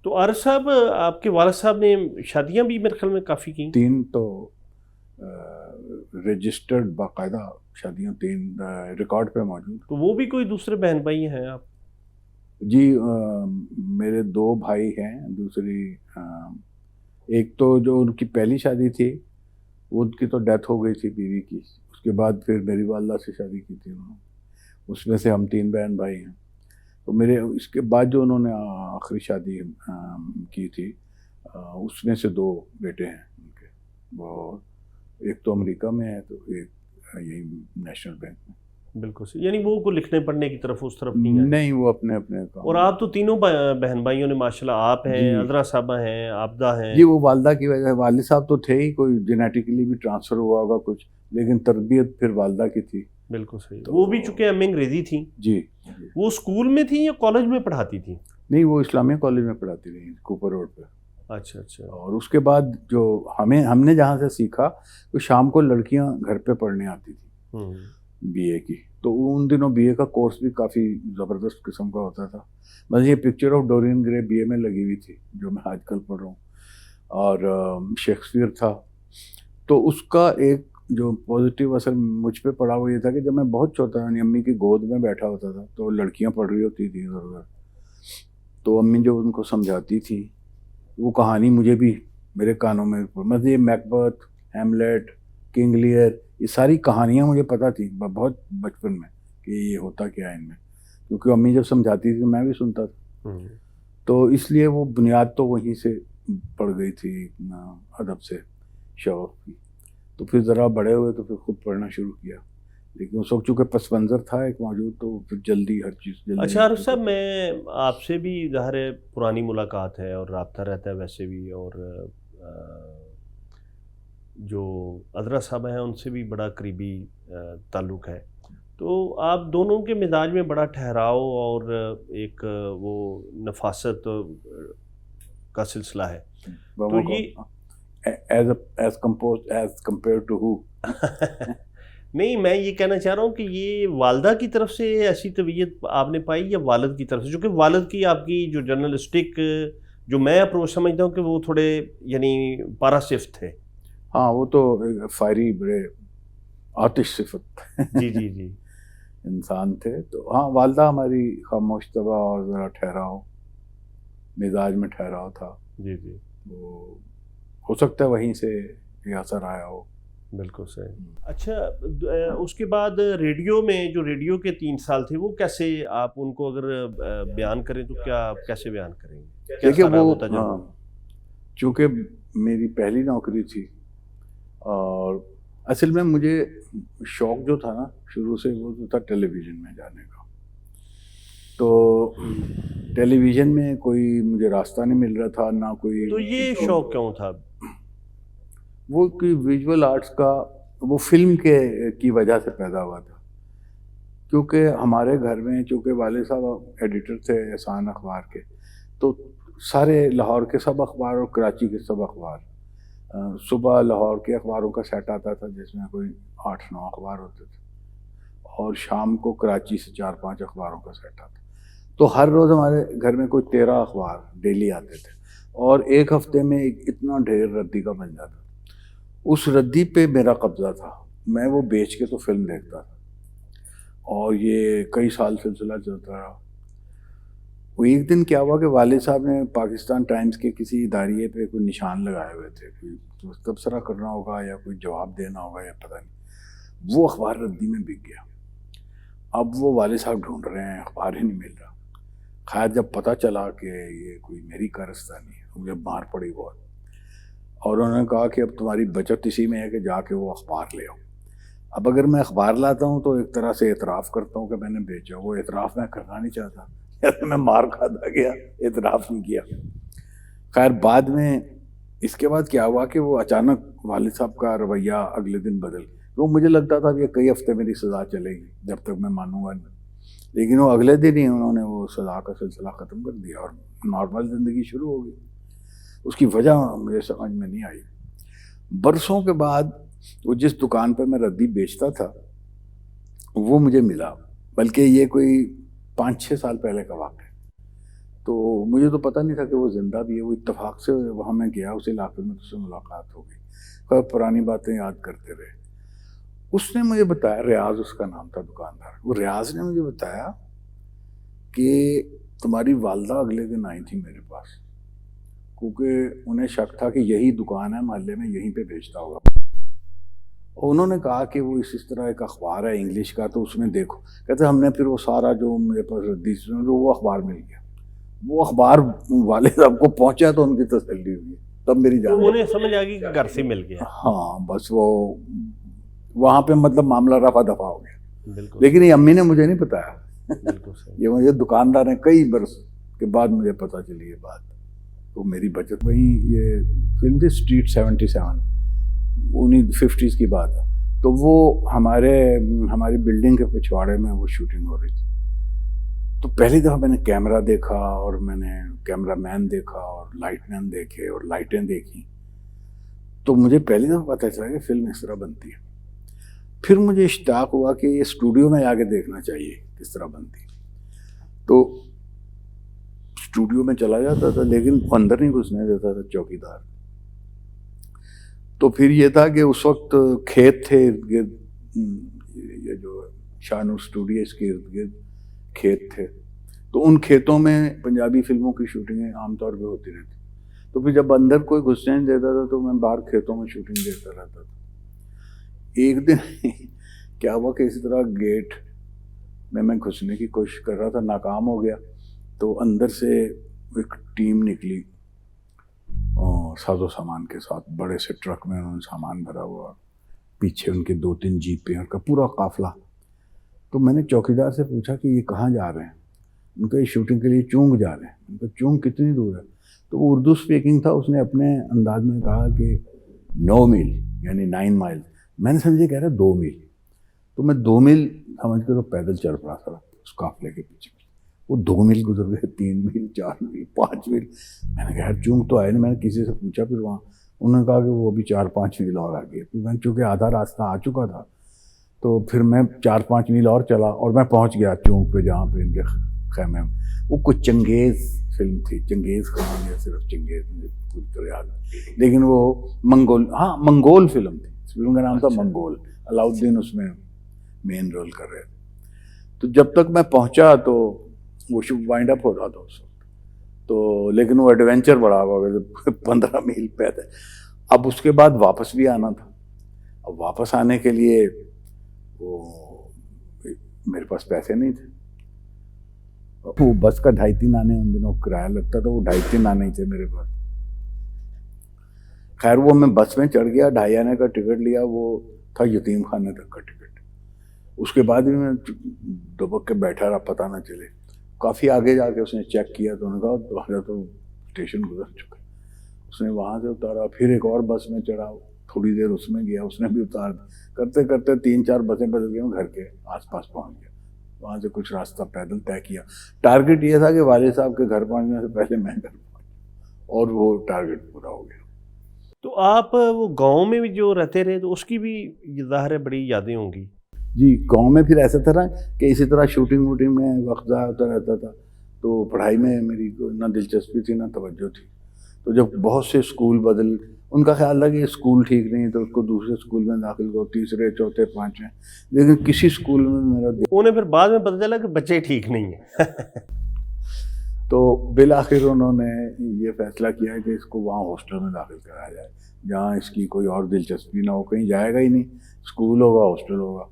تو عارف صاحب آپ کے والد صاحب نے شادیاں بھی میرے خیال میں کافی کی؟ 3 تو رجسٹرڈ باقاعدہ شادیاں 3 ریکارڈ پہ موجود. تو وہ بھی کوئی دوسرے بہن بھائی ہیں آپ؟ جی میرے 2 بھائی ہیں. دوسری ایک تو جو ان کی پہلی شادی تھی وہ ان کی تو ڈیتھ ہو گئی تھی بیوی کی. اس کے بعد پھر میری والدہ سے شادی کی تھی انہوں نے. اس میں سے ہم 3 بہن بھائی ہیں. تو میرے اس کے بعد جو انہوں نے آخری شادی کی تھی اس میں سے 2 بیٹے ہیں ان کے. وہ ایک تو امریکہ میں ہے تو ایک یہی نیشنل بینک میں. بالکل صحیح. یعنی وہ کو لکھنے پڑھنے کی طرف اس طرف نہیں ہے؟ نہیں، وہ اپنے کام. اور آپ تو تینوں بہن بھائیوں نے ماشاءاللہ، آپ ہیں، عذرا صاحبہ ہیں، عابدہ ہیں. جی وہ والدہ کی وجہ سے. والد صاحب تو تھے ہی، کوئی جینیٹیکلی بھی ٹرانسفر ہوا ہوگا کچھ، لیکن تربیت پھر والدہ کی تھی. بالکل صحیح. وہ بھی چونکہ ایم اے انگریزی تھیں. جی. وہ اسکول میں تھیں یا کالج میں پڑھاتی تھیں؟ نہیں، وہ اسلامیہ کالج میں پڑھاتی رہی کوپر روڈ پہ. اچھا اچھا. اور اس کے بعد جو ہم نے جہاں سے سیکھا تو شام کو لڑکیاں گھر پہ پڑھنے آتی تھیں بی اے کی. تو ان دنوں بی اے کا کورس بھی کافی زبردست قسم کا ہوتا تھا. بس یہ پکچر آف ڈورین گرے بی اے میں لگی ہوئی تھی جو میں آج کل پڑھ رہا ہوں. اور شیکسپیئر تھا. تو اس کا ایک جو پازیٹیو اثر مجھ پہ پڑا وہ یہ تھا کہ جب میں بہت چھوٹا یعنی امی کی گود میں بیٹھا ہوتا تھا تو لڑکیاں پڑھ رہی ہوتی تھیں ادھر ادھر. تو امی جو ان کو سمجھاتی تھی وہ کہانی مجھے بھی میرے کانوں میں مطلب یہ میکبتھ، ہیملیٹ، کنگ لیئر، یہ ساری کہانیاں مجھے پتہ تھی بہت بچپن میں کہ یہ ہوتا کیا ہے ان میں، کیونکہ امی جب سمجھاتی تھی میں بھی سنتا تھا. تو اس لیے وہ بنیاد تو وہیں سے پڑ گئی تھی ادب سے شوق کی. تو پھر ذرا بڑے ہوئے تو پھر خود پڑھنا شروع کیا، لیکن اس وقت چونکہ پس منظر تھا ایک موجود تو پھر جلدی ہر چیز جلدی. اچھا عارف صاحب، میں آپ سے بھی ظاہر ہے پرانی ملاقات ہے اور رابطہ رہتا ہے ویسے بھی، اور جو عذرا صاحبہ ہیں ان سے بھی بڑا قریبی تعلق ہے. تو آپ دونوں کے مزاج میں بڑا ٹھہراؤ اور ایک وہ نفاست کا سلسلہ ہے. تو یہ as compared to who نہیں، میں یہ کہنا چاہ رہا ہوں کہ یہ والدہ کی طرف سے ایسی طبیعت آپ نے پائی یا والد کی طرف سے؟ چونکہ والد کی آپ کی جو جرنلسٹک جو میں اپروچ سمجھتا ہوں کہ وہ تھوڑے یعنی پارا صفت تھے. ہاں وہ تو فائری بڑے آتش صفت جی جی جی انسان تھے. تو ہاں والدہ ہماری خاموش طبع اور ذرا ٹھہراؤ مزاج میں ٹھہراؤ تھا. جی جی. وہ ہو سکتا ہے وہیں سے یہ اثر آیا ہو. بالکل صحیح. اچھا اس کے بعد ریڈیو میں جو ریڈیو کے 3 سال تھے وہ کیسے آپ ان کو اگر بیان کریں تو کیسے بیان کریں گے؟ دیکھیے وہ چونکہ میری پہلی نوکری تھی اور اصل میں مجھے شوق جو تھا نا شروع سے وہ تھا ٹیلی ویژن میں جانے کا. تو ٹیلی ویژن میں کوئی مجھے راستہ نہیں مل رہا تھا نہ کوئی. تو یہ شوق کیوں تھا؟ وہ کوئی ویژول آرٹس کا وہ فلم کی وجہ سے پیدا ہوا تھا. کیونکہ ہمارے گھر میں چونکہ والد صاحب ایڈیٹر تھے احسان اخبار کے، تو سارے لاہور کے سب اخبار اور کراچی کے سب اخبار، صبح لاہور کے اخباروں کا سیٹ آتا تھا جس میں کوئی 8-9 اخبار ہوتے تھے، اور شام کو کراچی سے 4-5 اخباروں کا سیٹ آتا. تو ہر روز ہمارے گھر میں کوئی 13 اخبار ڈیلی آتے تھے، اور ایک ہفتے میں اتنا ڈھیر ردی کا بن جاتا. اس ردی پہ میرا قبضہ تھا، میں وہ بیچ کے تو فلم دیکھتا تھا، اور یہ کئی سال سلسلہ چلتا رہا. وہ ایک دن کیا ہوا کہ والد صاحب نے پاکستان ٹائمز کے کسی اداریے پہ کوئی نشان لگائے ہوئے تھے، کوئی تبصرہ کرنا ہوگا یا کوئی جواب دینا ہوگا یا پتہ نہیں. وہ اخبار ردی میں بک گیا. اب وہ والد صاحب ڈھونڈ رہے ہیں، اخبار ہی نہیں مل رہا. خیر جب پتہ چلا کہ یہ کوئی میری کارستانی ہے مجھے مار پڑی بہت، اور انہوں نے کہا کہ اب تمہاری بچت اسی میں ہے کہ جا کے وہ اخبار لے آؤ. اب اگر میں اخبار لاتا ہوں تو ایک طرح سے اعتراف کرتا ہوں کہ میں نے بیچا، وہ اعتراف میں کرنا نہیں چاہتا، میں مار کھاتا گیا، اعتراف نہیں کیا. خیر بعد میں اس کے بعد کیا ہوا کہ وہ اچانک والد صاحب کا رویہ اگلے دن بدل گیا. وہ مجھے لگتا تھا کہ یہ کئی ہفتے میری سزا چلے گی جب تک میں مانوں گا نہیں، لیکن وہ اگلے دن ہی انہوں نے وہ سزا کا سلسلہ ختم کر دیا اور نارمل زندگی شروع ہو گئی. اس کی وجہ مجھے سمجھ میں نہیں آئی. برسوں کے بعد وہ جس دکان پہ میں ردی بیچتا تھا وہ مجھے ملا، بلکہ یہ کوئی 5-6 سال پہلے کا واقعہ. تو مجھے تو پتہ نہیں تھا کہ وہ زندہ بھی ہے. وہ اتفاق سے وہاں میں گیا اس علاقے میں، اس سے ملاقات ہو گئی. خیر پرانی باتیں یاد کرتے رہے. اس نے مجھے بتایا، ریاض اس کا نام تھا دکاندار، وہ ریاض نے مجھے بتایا کہ تمہاری والدہ اگلے دن آئی تھی میرے پاس، کیونکہ انہیں شک تھا کہ یہی دکان ہے محلے میں، یہیں پہ بیچتا ہوگا. اور انہوں نے کہا کہ وہ اس طرح ایک اخبار ہے انگلش کا، تو اس میں دیکھو. کہتے ہم نے پھر وہ سارا جو میرے پاس ردی وہ اخبار مل گیا. وہ اخبار والد صاحب کو پہنچا تو ان کی تسلی ہوئی، تب میری جان انہیں سمجھ آ گئی کہ گھر سے مل گیا. ہاں بس وہ وہاں پہ مطلب معاملہ رفع دفع ہو گیا. بالکل. لیکن یہ امی نے مجھے نہیں بتایا، بالکل صحیح. یہ مجھے دکاندار نے کئی برس کے بعد مجھے پتہ چلی یہ بات. تو میری بچت وہیں، یہ فلم تھی اسٹریٹ 77، 1950s کی بات ہے. تو وہ ہماری بلڈنگ کے پچھواڑے میں وہ شوٹنگ ہو رہی تھی. تو پہلی دفعہ میں نے کیمرہ دیکھا، اور میں نے کیمرہ مین دیکھا، اور لائٹ مین دیکھے، اور لائٹیں دیکھی. تو مجھے پہلی دفعہ پتہ چلا کہ فلم اس طرح بنتی ہے. پھر مجھے اشتیاق ہوا کہ یہ اسٹوڈیو میں جا کے دیکھنا چاہیے کس طرح بنتی ہے. تو اسٹوڈیو میں چلا جاتا تھا، لیکن اندر نہیں گھسنے دیتا تھا چوکیدار. تو پھر یہ تھا کہ اس وقت کھیت تھے ارد گرد، یہ جو شاہ نور اسٹوڈیو اس کے ارد گرد کھیت تھے. تو ان کھیتوں میں پنجابی فلموں کی شوٹنگیں عام طور پہ ہوتی رہتی. تو پھر جب اندر کوئی گھسنے نہیں دیتا تھا تو میں باہر کھیتوں میں شوٹنگ دیتا رہتا تھا. ایک دن کیا ہوا کہ اسی طرح گیٹ میں گھسنے کی کوشش کر رہا تھا، ناکام ہو گیا. تو اندر سے ایک ٹیم نکلی ساز و سامان کے ساتھ، بڑے سے ٹرک میں انہوں نے سامان بھرا ہوا، پیچھے ان کے 2-3 جیپیں، ان کا پورا قافلہ. تو میں نے چوکیدار سے پوچھا کہ یہ کہاں جا رہے ہیں؟ ان کا یہ شوٹنگ کے لیے چونگ جا رہے ہیں. ان کا چونگ کتنی دور ہے؟ تو وہ اردو اسپیکنگ تھا، اس نے اپنے انداز میں کہا کہ 9 میل، یعنی 9 مائل. میں نے سمجھے کہہ رہا 2 میل. تو میں 2 میل سمجھ کے تو پیدل چل پڑا تھا اس قافلے کے پیچھے. وہ 2 میل گزر گئے، 3 میل، 4 میل، 5 میل. میں نے کہا چونگ تو آئے نہیں. میں نے کسی سے پوچھا پھر وہاں، انہوں نے کہا کہ وہ ابھی 4-5 میل اور آگے. پھر میں چونکہ آدھا راستہ آ چکا تھا تو پھر میں 4-5 میل اور چلا، اور میں پہنچ گیا چونگ پہ جہاں پہ ان کے خیمے. وہ کچھ چنگیز فلم تھی، چنگیز خان، یا صرف چنگیز، مجھے پوری طرح یاد ہے. لیکن وہ منگول فلم تھی. فلم کا نام تھا منگول. علاؤدین اس میں مین رول کر رہے تھے. تو جب تک میں پہنچا تو وہ وائنڈ اپ ہو رہا تھا اس وقت. تو لیکن وہ ایڈونچر بڑا ہوا، 15 میل پہ تھے. اب اس کے بعد واپس بھی آنا تھا. اب واپس آنے کے لیے وہ میرے پاس پیسے نہیں تھے. وہ بس کا 2.5-3 آنے ان دنوں کرایہ لگتا تھا، وہ 2.5-3 آنے ہی تھے میرے پاس. خیر وہ میں بس میں چڑھ گیا، 2.5 آنے کا ٹکٹ لیا، وہ تھا یتیم خانے تک کا ٹکٹ. اس کے بعد بھی میں دبک کے بیٹھا رہا، پتہ نہ چلے. کافی آگے جا کے اس نے چیک کیا تو انہوں نے کہا تمہارا تو اسٹیشن گزر چکا. اس نے وہاں سے اتارا، پھر ایک اور بس میں چڑھا، تھوڑی دیر اس میں گیا، اس نے بھی اتار دی. کرتے کرتے 3-4 بسیں بدل گئی، گھر کے آس پاس پہنچ گیا. وہاں سے کچھ راستہ پیدل طے کیا. ٹارگٹ یہ تھا کہ والد صاحب کے گھر پہنچنے سے پہلے میں گھر پہنچا، اور وہ ٹارگٹ پورا ہو گیا. تو آپ وہ گاؤں میں بھی جو رہتے رہے تو اس کی بھی ظاہر ہے بڑی یادیں ہوں گی. جی گاؤں میں پھر ایسا تھا کہ اسی طرح شوٹنگ ووٹنگ میں وقت ضائع ہوتا رہتا تھا. تو پڑھائی میں میری نہ دلچسپی تھی نہ توجہ تھی. تو جب بہت سے اسکول بدل، ان کا خیال تھا کہ اسکول ٹھیک نہیں ہے تو اس کو دوسرے اسکول میں داخل کرو، 3رے 4تھے 5ویں. لیکن کسی اسکول میں میرا انہیں پھر بعد میں پتہ چلا کہ بچے ٹھیک نہیں ہیں. تو بالآخر انہوں نے یہ فیصلہ کیا کہ اس کو وہاں ہاسٹل میں داخل کرایا جائے جہاں اس کی کوئی اور دلچسپی نہ ہو. کہیں جائے گا ہی نہیں، اسکول ہوگا ہاسٹل ہوگا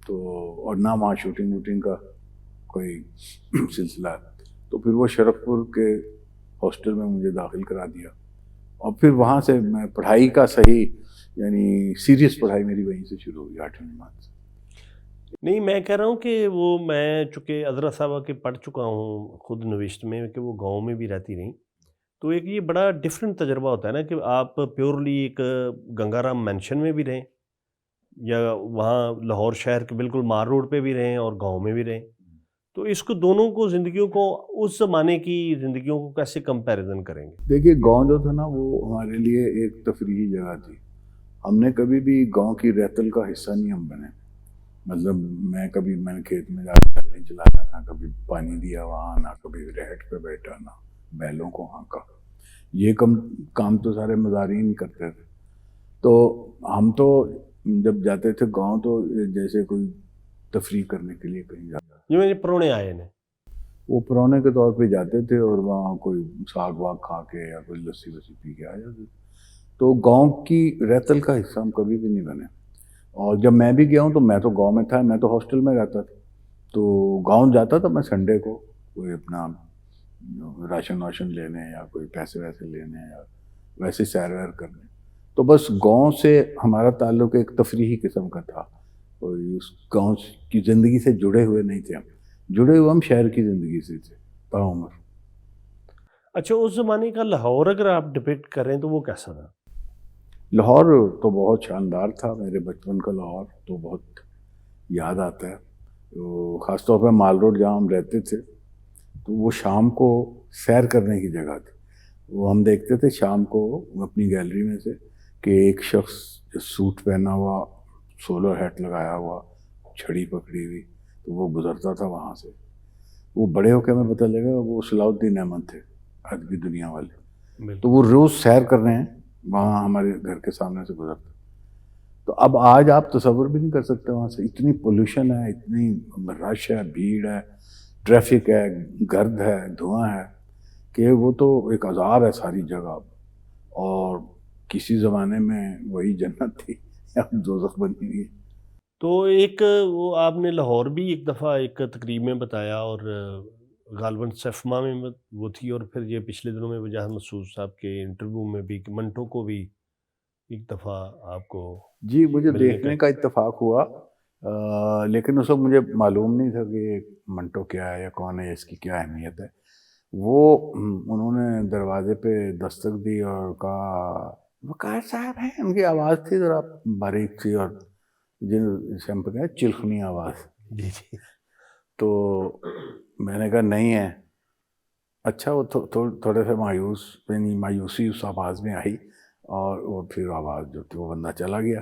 تو، اور نہ وہاں شوٹنگ ووٹنگ کا کوئی سلسلہ. تو پھر وہ شرف پور کے ہاسٹل میں مجھے داخل کرا دیا. اور پھر وہاں سے میں پڑھائی کا صحیح، یعنی سیریس پڑھائی میری وہیں سے شروع ہوئی 8ویں جماعت سے. نہیں میں کہہ رہا ہوں کہ وہ میں چونکہ عذرا صاحبہ کے پڑھ چکا ہوں خود نوشت میں کہ وہ گاؤں میں بھی رہتی رہیں، تو ایک یہ بڑا ڈفرینٹ تجربہ ہوتا ہے نا کہ آپ پیورلی ایک گنگا رام مینشن میں بھی رہیں، یا وہاں لاہور شہر کے بالکل مار روڈ پہ بھی رہیں اور گاؤں میں بھی رہیں. تو اس کو دونوں کو زندگیوں کو، اس زمانے کی زندگیوں کو کیسے کمپیریزن کریں گے؟ دیکھیے گاؤں جو تھا نا وہ ہمارے لیے ایک تفریحی جگہ تھی. ہم نے کبھی بھی گاؤں کی رہتل کا حصہ نہیں ہم بنے. مطلب میں نے کھیت میں جا کر نہیں چلایا، نہ کبھی پانی دیا وہاں، نہ کبھی ریہٹ پہ بیٹھا، نہ بیلوں کو ہانکا. یہ کام تو سارے مزارین کرتے تھے. تو ہم تو جب جاتے تھے گاؤں تو جیسے کوئی تفریح کرنے کے لیے کہیں جاتا، جو میرے پرونے آئے ہیں وہ پرونے کے طور پہ جاتے تھے اور وہاں کوئی ساگ واگ کھا کے یا کوئی لسی وسی پی کے آ جاتے تھے. تو گاؤں کی رہتل کا حصہ ہم کبھی بھی نہیں بنے. اور جب میں بھی گیا ہوں تو میں تو گاؤں میں تھا، میں تو ہاسٹل میں رہتا تھا. تو گاؤں جاتا تھا میں سنڈے کو، کوئی اپنا راشن واشن لینے یا کوئی پیسے ویسے لینے یا ویسے سیر ویر کرنے. تو بس گاؤں سے ہمارا تعلق ایک تفریحی قسم کا تھا، کوئی اس گاؤں کی زندگی سے جڑے ہوئے نہیں تھے. جڑے ہوئے ہم شہر کی زندگی سے تھے تعمر. اچھا، اس زمانے کا لاہور اگر آپ ڈپکٹ کریں تو وہ کیسا تھا؟ لاہور تو بہت شاندار تھا. میرے بچپن کا لاہور تو بہت یاد آتا ہے. تو خاص طور پہ مال روڈ جہاں ہم رہتے تھے تو وہ شام کو سیر کرنے کی جگہ تھی. وہ ہم دیکھتے تھے شام کو اپنی گیلری میں سے کہ ایک شخص جو سوٹ پہنا ہوا، سولو ہیٹ لگایا ہوا، چھڑی پکڑی ہوئی، تو وہ گزرتا تھا وہاں سے. وہ بڑے ہو کے ہمیں پتہ لگا وہ صلاح الدین احمد تھے، ادبی دنیا والے. تو وہ روز سیر کر رہے ہیں وہاں ہمارے گھر کے سامنے سے گزرتے. تو اب آج آپ تصور بھی نہیں کر سکتے، وہاں سے اتنی پولوشن ہے، اتنی رش ہے، بھیڑ ہے، ٹریفک ہے، گرد ہے، دھواں ہے کہ وہ تو ایک عذاب ہے ساری جگہ. اور کسی زمانے میں وہی جنت تھی، اب دوزخ بنی ہوئی ہے. تو ایک وہ آپ نے لاہور بھی ایک دفعہ ایک تقریب میں بتایا، اور غالباً سیفما میں وہ تھی، اور پھر یہ پچھلے دنوں میں وجاہت مسعود صاحب کے انٹرویو میں بھی کہ منٹو کو بھی ایک دفعہ آپ کو جی مجھے ملنے دیکھنے کا اتفاق ہوا، لیکن اس وقت مجھے معلوم نہیں تھا کہ منٹو کیا ہے یا کون ہے، اس کی کیا اہمیت ہے. وہ انہوں نے دروازے پہ دستک دی اور کہا وقار صاحب ہیں. ان کی آواز تھی ذرا باریک سی اور جن سے ہم کہتے ہیں چلخنی آواز. جی جی. تو میں نے کہا نہیں ہے. اچھا وہ تھوڑے سے مایوسی اس آواز میں آئی، اور وہ پھر آواز جو تھی وہ بندہ چلا گیا.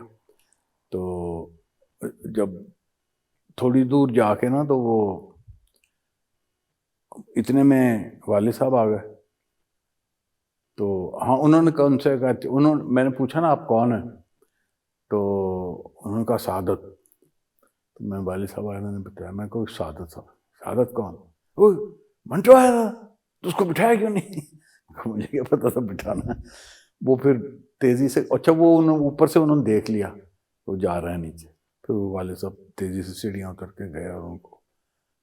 تو جب تھوڑی دور جا کے نا تو وہ اتنے میں والد صاحب آ گئے. تو ہاں انہوں نے کہا ان سے کہا، میں نے پوچھا نا آپ کون ہیں، تو انہوں نے کہا سعادت. تو میں والد صاحب آئے، میں نے بتایا، میں کوئی سعادت صاحب. سعادت کون؟ وہ منٹو آیا تھا تو اس کو بٹھایا کیوں نہیں؟ مجھے کیا پتا تھا بٹھانا. وہ پھر تیزی سے، اچھا وہ اوپر سے انہوں نے دیکھ لیا وہ جا رہے ہیں نیچے. پھر وہ والد صاحب تیزی سے سیڑھیاں اتر کے گئے اور ان کو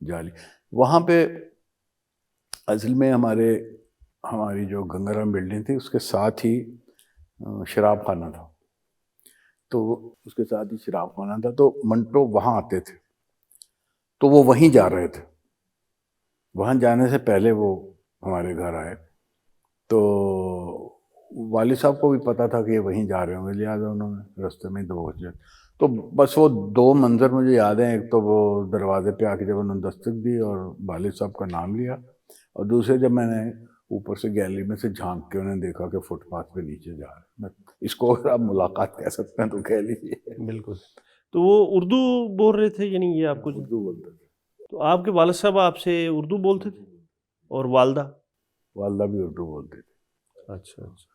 جا لی. وہاں پہ اصل میں ہماری جو گنگارام بلڈنگ تھی اس کے ساتھ ہی شراب خانہ تھا. تو اس کے ساتھ ہی شراب خانہ تھا، تو منٹو وہاں آتے تھے تو وہ وہیں جا رہے تھے. وہاں جانے سے پہلے وہ ہمارے گھر آئے. تو والد صاحب کو بھی پتا تھا کہ یہ وہیں جا رہے ہوں گے، لہٰذا انہوں نے راستے میں 2 بجے. تو بس وہ 2 منظر مجھے یاد ہیں. ایک تو وہ دروازے پہ آ کے جب انہوں نے دستک دی اور والد صاحب کا نام لیا، اور دوسرے جب میں نے اوپر سے گیلری میں سے جھانک کے انہیں دیکھا کہ فٹ پاتھ پہ نیچے جا رہے ہیں. اس کو اگر آپ ملاقات کہہ سکتے ہیں تو کہہ لیجیے. بالکل. تو وہ اردو بول رہے تھے، یعنی یہ آپ کو اردو بولتے تھے. تو آپ کے والد صاحب آپ سے اردو بولتے تھے، اور والدہ؟ والدہ بھی اردو بولتے تھے. اچھا اچھا.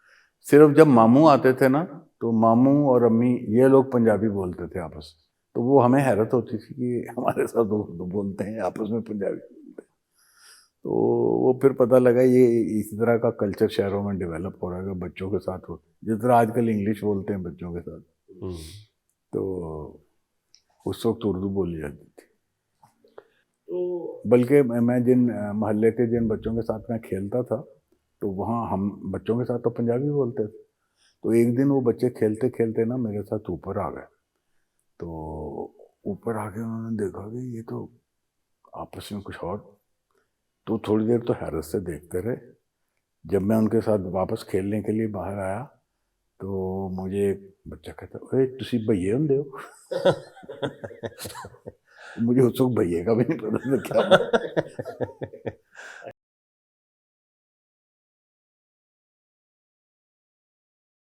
صرف جب ماموں آتے تھے نا تو ماموں اور امی یہ لوگ پنجابی بولتے تھے آپس میں. تو وہ ہمیں حیرت ہوتی تھی کہ ہمارے ساتھ اردو بولتے ہیں، آپس میں پنجابی بولتے ہیں. تو وہ پھر پتہ لگا یہ اسی طرح کا کلچر شہروں میں ڈیولپ ہو رہا ہے کہ بچوں کے ساتھ جس طرح آج کل انگلش بولتے ہیں بچوں کے ساتھ، تو اس وقت اردو بولی جاتی تھی. بلکہ میں جن محلے کے جن بچوں کے ساتھ میں کھیلتا تھا تو وہاں ہم بچوں کے ساتھ تو پنجابی بولتے تھے. تو ایک دن وہ بچے کھیلتے کھیلتے نا میرے ساتھ اوپر آ گئے. تو اوپر آ کے انہوں نے دیکھا کہ یہ تو آپس میں کچھ اور. تو تھوڑی دیر تو حیرت سے دیکھتے رہے. جب میں ان کے ساتھ واپس کھیلنے کے لیے باہر آیا تو مجھے ایک بچہ کہتا اے تسی بھئیے ہوندے ہو. مجھے اس وقت بھئیے کا بھی نہیں پتا تھا کیا.